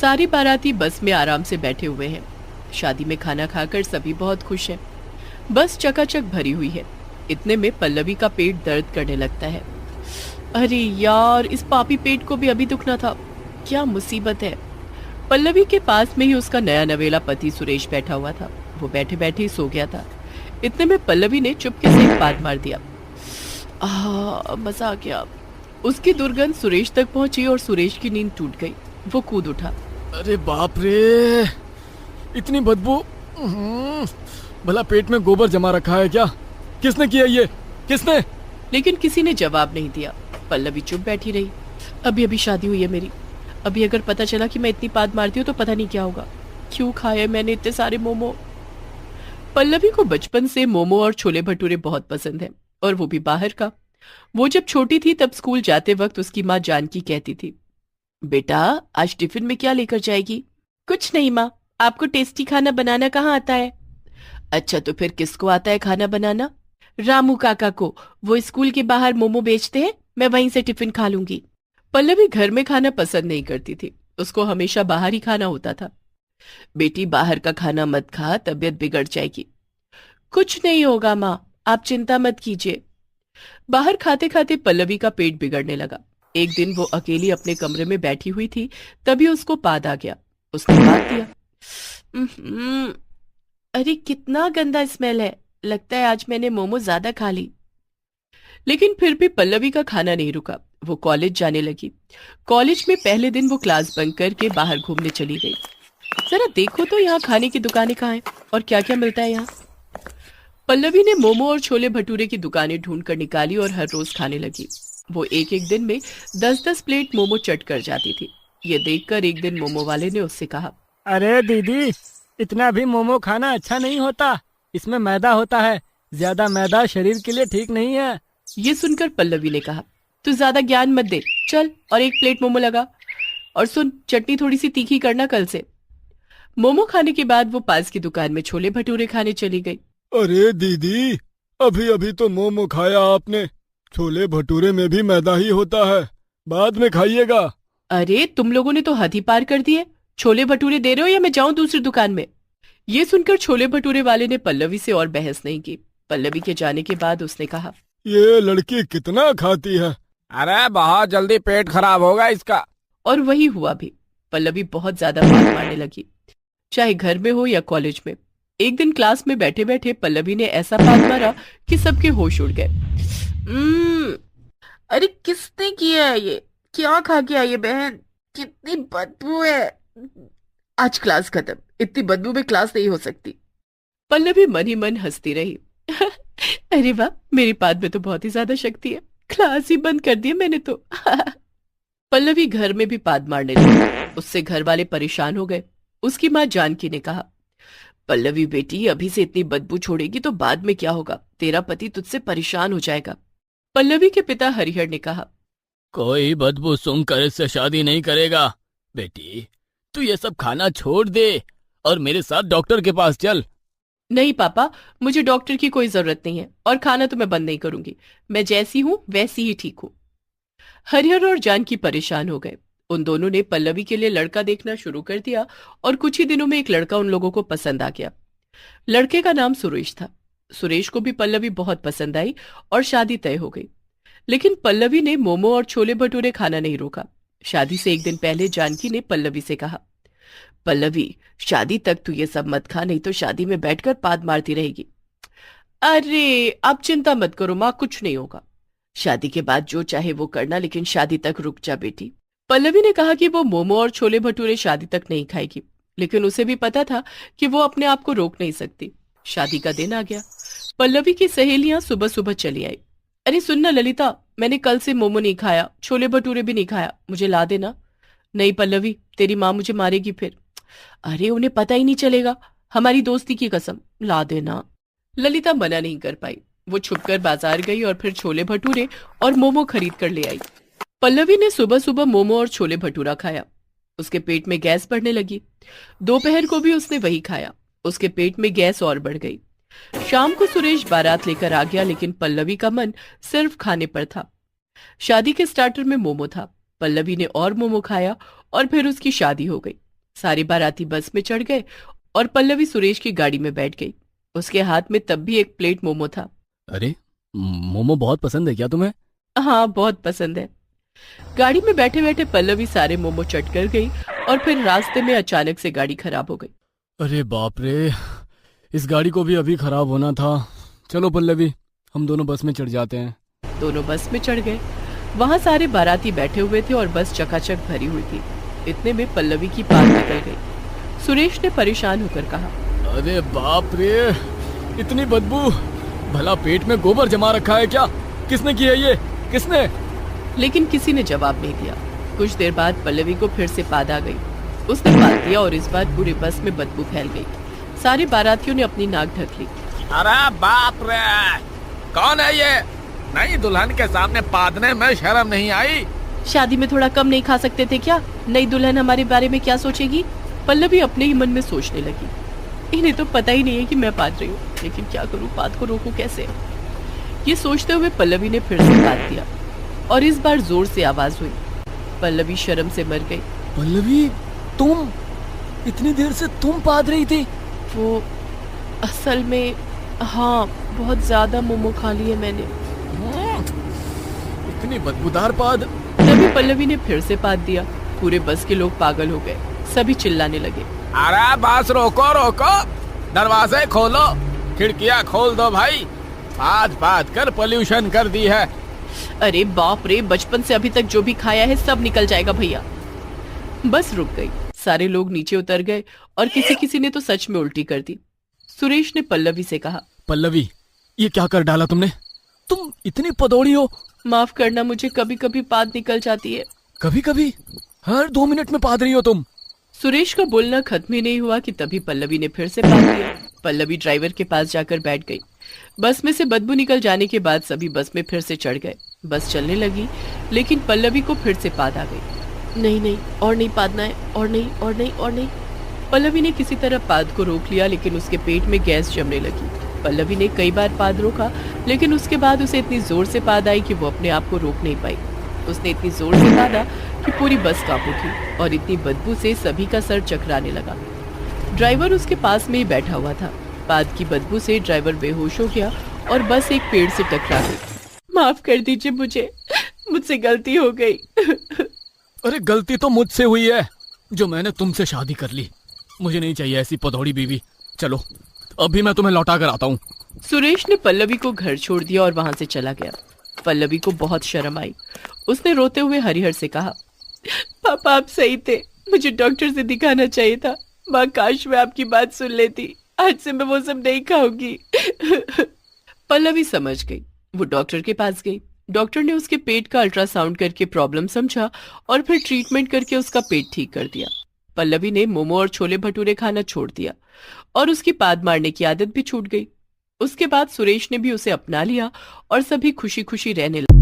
सारे बाराती बस में आराम से बैठे हुए हैं। शादी में खाना खाकर सभी बहुत खुश हैं। बस चकाचक भरी हुई है। इतने में पल्लवी का पेट दर्द करने लगता है। अरे यार, इस पापी पेट को भी अभी दुखना था। क्या मुसीबत है। पल्लवी के पास में ही उसका नया नवेला पति सुरेश बैठा हुआ था। वो बैठे बैठे ही सो गया था। इतने में पल्लवी ने चुपके से एक पाद मार दिया। मजा आ गया। उसकी दुर्गंध सुरेश तक पहुंची और सुरेश की नींद टूट गई। वो कूद उठा। अरे बाप रे, इतनी बदबू। भला पेट में गोबर जमा रखा है क्या? किसने किया ये? किसने? लेकिन किसी ने जवाब नहीं दिया। पल्लवी चुप बैठी रही। अभी अभी शादी हुई है मेरी। अभी अगर पता चला कि मैं इतनी पाद मारती हूँ तो पता नहीं क्या होगा। क्यों खाए मैंने इतने सारे मोमो। पल्लवी को बचपन से मोमो और छोले भटूरे बहुत पसंद है, और वो भी बाहर का। वो जब छोटी थी तब स्कूल जाते वक्त उसकी माँ जानकी कहती थी, बेटा आज टिफिन में क्या लेकर जाएगी? कुछ नहीं माँ, आपको टेस्टी खाना बनाना कहाँ आता है? अच्छा तो फिर किसको आता है खाना बनाना? रामू काका को। वो स्कूल के बाहर मोमो बेचते हैं, मैं वहीं से टिफिन खा लूंगी। पल्लवी घर में खाना पसंद नहीं करती थी। उसको हमेशा बाहर ही खाना होता था। बेटी बाहर का खाना मत खा, तबीयत बिगड़ जाएगी। कुछ नहीं होगा माँ, आप चिंता मत कीजिए। बाहर खाते खाते पल्लवी का पेट बिगड़ने लगा। एक दिन वो अकेली अपने कमरे में बैठी हुई थी, तभी उसको पाद आ गया। उसने पाद दिया। "उम्हूं, अरे कितना गंदा स्मेल है। लगता है आज मैंने मोमो ज्यादा खा ली। लेकिन फिर भी पल्लवी का खाना नहीं रुका। वो कॉलेज जाने लगी। कॉलेज में पहले दिन वो क्लास बंक करके बाहर घूमने चली गई। जरा देखो तो यहाँ खाने की दुकानें कहाँ हैं और क्या क्या मिलता है यहाँ। पल्लवी ने मोमो और छोले भटूरे की दुकानें ढूंढ कर निकाली और हर रोज खाने लगी। वो एक एक दिन में 10-10 प्लेट मोमो चट कर जाती थी। ये देखकर एक दिन मोमो वाले ने उससे कहा, अरे दीदी, इतना भी मोमो खाना अच्छा नहीं होता। इसमें मैदा होता है। ज्यादा मैदा शरीर के लिए ठीक नहीं है। ये सुनकर पल्लवी ने कहा, तू ज्यादा ज्ञान मत दे, चल और एक प्लेट मोमो लगा। और सुन, चटनी थोड़ी सी तीखी करना कल से। मोमो खाने के बाद वो पास की दुकान में छोले भटूरे खाने चली गई। अरे दीदी, अभी अभी तो मोमो खाया आपने। छोले भटूरे में भी मैदा ही होता है। बाद में खाइएगा। अरे तुम लोगों ने तो हद ही पार कर दी है। छोले भटूरे दे रहे हो या मैं जाऊं दूसरी दुकान में? ये सुनकर छोले भटूरे वाले ने पल्लवी से और बहस नहीं की। पल्लवी के जाने के बाद उसने कहा, ये लड़की कितना खाती है। अरे बहुत जल्दी पेट खराब होगा इसका। और वही हुआ भी। पल्लवी बहुत ज्यादा पाद मारने लगी, चाहे घर में हो या कॉलेज में। एक दिन क्लास में बैठे बैठे पल्लवी ने ऐसा पाद मारा कि सबके होश उड़ गए। अरे किसने किया है ये? क्या खा के आई है बहन? कितनी बदबू है। आज क्लास खत्म। इतनी बदबू में क्लास नहीं हो सकती। पल्लवी मन ही मन हंसती रही। अरे वाह, मेरी पाद में तो बहुत ही ज्यादा शक्ति है। क्लास ही बंद कर दी मैंने तो। पल्लवी घर में भी पाद मारने लगी। उससे घर वाले परेशान हो गए। उसकी माँ जानकी ने कहा, पल्लवी बेटी, अभी से इतनी बदबू छोड़ेगी तो बाद में क्या होगा? तेरा पति तुझसे परेशान हो जाएगा। पल्लवी के पिता हरिहर ने कहा, कोई बदबू सुनकर इससे शादी नहीं करेगा। बेटी, तू ये सब खाना छोड़ दे और मेरे साथ डॉक्टर के पास चल। नहीं पापा, मुझे डॉक्टर की कोई जरूरत नहीं है और खाना तो मैं बंद नहीं करूंगी। मैं जैसी हूं वैसी ही ठीक हूं। हरिहर और जानकी परेशान हो गए। उन दोनों ने पल्लवी के लिए लड़का देखना शुरू कर दिया और कुछ ही दिनों में एक लड़का उन लोगों को पसंद आ गया। लड़के का नाम सुरेश था। सुरेश को भी पल्लवी बहुत पसंद आई और शादी तय हो गई। लेकिन पल्लवी ने मोमो और छोले भटूरे खाना नहीं रोका। शादी से एक दिन पहले जानकी ने पल्लवी से कहा, पल्लवी, शादी तक तू ये सब मत खा, नहीं तो शादी में बैठकर पाद मारती रहेगी। अरे अब चिंता मत करो माँ, कुछ नहीं होगा। शादी के बाद जो चाहे वो करना, लेकिन शादी तक रुक जा बेटी। पल्लवी ने कहा कि वो मोमो और छोले भटूरे शादी तक नहीं खाएगी, लेकिन उसे भी पता था कि वो अपने आप को रोक नहीं सकती। शादी का दिन आ गया। पल्लवी की सहेलियां सुबह सुबह चली आई। अरे सुनना ललिता, मैंने कल से मोमो नहीं खाया, छोले भटूरे भी नहीं खाया, मुझे ला देना। नहीं पल्लवी, तेरी माँ मुझे मारेगी फिर। अरे उन्हें पता ही नहीं चलेगा, हमारी दोस्ती की कसम, ला देना। ललिता मना नहीं कर पाई। वो छुपकर बाजार गई और फिर छोले भटूरे और मोमो खरीद कर ले आई। पल्लवी ने सुबह सुबह मोमो और छोले भटूरा खाया। उसके पेट में गैस बढ़ने लगी। दोपहर को भी उसने वही खाया। उसके पेट में गैस और बढ़ गई। शाम को सुरेश बारात लेकर आ गया, लेकिन पल्लवी का मन सिर्फ खाने पर था। शादी के स्टार्टर में मोमो था। पल्लवी ने और मोमो खाया और फिर उसकी शादी हो गई। सारे बाराती बस में चढ़ गए और पल्लवी सुरेश की गाड़ी में बैठ गई। उसके हाथ में तब भी एक प्लेट मोमो था। अरे मोमो बहुत पसंद है क्या तुम्हें? हाँ, बहुत पसंद है। गाड़ी में बैठे बैठे पल्लवी सारे मोमो चट कर गई और फिर रास्ते में अचानक से गाड़ी खराब हो गई। अरे बाप रे, इस गाड़ी को भी अभी खराब होना था। चलो पल्लवी, हम दोनों बस में चढ़ जाते हैं। दोनों बस में चढ़ गए। वहां सारे बाराती बैठे हुए थे और बस चकाचक भरी हुई थी। इतने में पल्लवी की पाल निकल गई। सुरेश ने परेशान होकर कहा, अरे बाप रे, इतनी बदबू! भला पेट में गोबर जमा रखा है क्या? किसने किया ये? किसने? लेकिन किसी ने जवाब नहीं दिया। कुछ देर बाद पल्लवी को फिर से पाद आ गई। उसने पाद दिया और इस बार पूरे बस में बदबू फैल गई। सारे बारातियों ने अपनी नाक ढक ली। अरे बाप रे, कौन है ये? नई दुल्हन के सामने पादने में शर्म नहीं आई? शादी में थोड़ा कम नहीं खा सकते थे क्या? नई दुल्हन हमारे बारे में क्या सोचेगी? पल्लवी अपने ही मन में सोचने लगी। इन्हें तो पता ही नहीं है कि मैं पाद रही हूँ, लेकिन क्या करूँ, पाद को रोकूं कैसे? ये सोचते हुए पल्लवी ने फिर से पाद दिया और इस बार जोर से आवाज हुई। पल्लवी शर्म से मर गई। पल्लवी, तुम इतनी देर से तुम पाद रही थी? वो असल में, हाँ, बहुत ज्यादा मोमो खा लिए मैंने। इतनी बदबूदार पाद। तभी पल्लवी ने फिर से पाद दिया। पूरे बस के लोग पागल हो गए। सभी चिल्लाने लगे। अरे बस रोको रोको, दरवाजे खोलो, खिड़कियां खोल दो भाई, पाद पाद कर पोल्यूशन कर दी है। अरे बाप रे, बचपन से अभी तक जो भी खाया है सब निकल जाएगा भैया। बस रुक गई। सारे लोग नीचे उतर गए और किसी किसी ने तो सच में उल्टी कर दी। सुरेश ने पल्लवी से कहा, पल्लवी, ये क्या कर डाला तुमने? तुम इतनी पदौड़ी हो। माफ करना, मुझे कभी कभी पाद निकल जाती है। कभी कभी? हर 2 मिनट में पाद रही हो तुम। सुरेश का बोलना खत्म ही नहीं हुआ कि तभी पल्लवी ने फिर से पाद दिया। पल्लवी ड्राइवर के पास जाकर बैठ गई। बस में से बदबू निकल जाने के बाद सभी बस में फिर से चढ़ गए। बस चलने लगी, लेकिन पल्लवी को फिर से पाद आ गई। नहीं नहीं, और नहीं पादना है, और नहीं, और नहीं, और नहीं। पल्लवी ने किसी तरह पाद को रोक लिया, लेकिन उसके पेट में गैस जमने लगी। पल्लवी ने कई बार पाद रोका, लेकिन उसके बाद उसे इतनी जोर से पाद आई कि वो अपने आप को रोक नहीं पाई। उसने इतनी जोर से पादा कि पूरी बस कांप उठी और इतनी बदबू से सभी का सर चकराने लगा। ड्राइवर उसके पास में ही बैठा हुआ था। पाद की बदबू से ड्राइवर बेहोश हो गया और बस एक पेड़ से टकरा गई। माफ कर दीजिए, मुझसे गलती हो गई। अरे गलती तो मुझसे हुई है, जो मैंने तुमसे शादी कर ली। मुझे नहीं चाहिए ऐसी पदौड़ी बीवी। चलो, अभी मैं तुम्हें लौटा कर आता हूँ। सुरेश ने पल्लवी को घर छोड़ दिया और वहां से चला गया। पल्लवी को बहुत शर्म आई। उसने रोते हुए हरिहर से कहा, पापा आप सही थे, मुझे डॉक्टर से दिखाना चाहिए था। माँ, काश मैं आपकी बात सुन लेती। आज से मैं वो सब नहीं खाऊंगी। पल्लवी समझ गई। वो डॉक्टर के पास गई। डॉक्टर ने उसके पेट का अल्ट्रासाउंड करके प्रॉब्लम समझा और फिर ट्रीटमेंट करके उसका पेट ठीक कर दिया। पल्लवी ने मोमो और छोले भटूरे खाना छोड़ दिया और उसकी पाद मारने की आदत भी छूट गई। उसके बाद सुरेश ने भी उसे अपना लिया और सभी खुशी खुशी रहने लगे।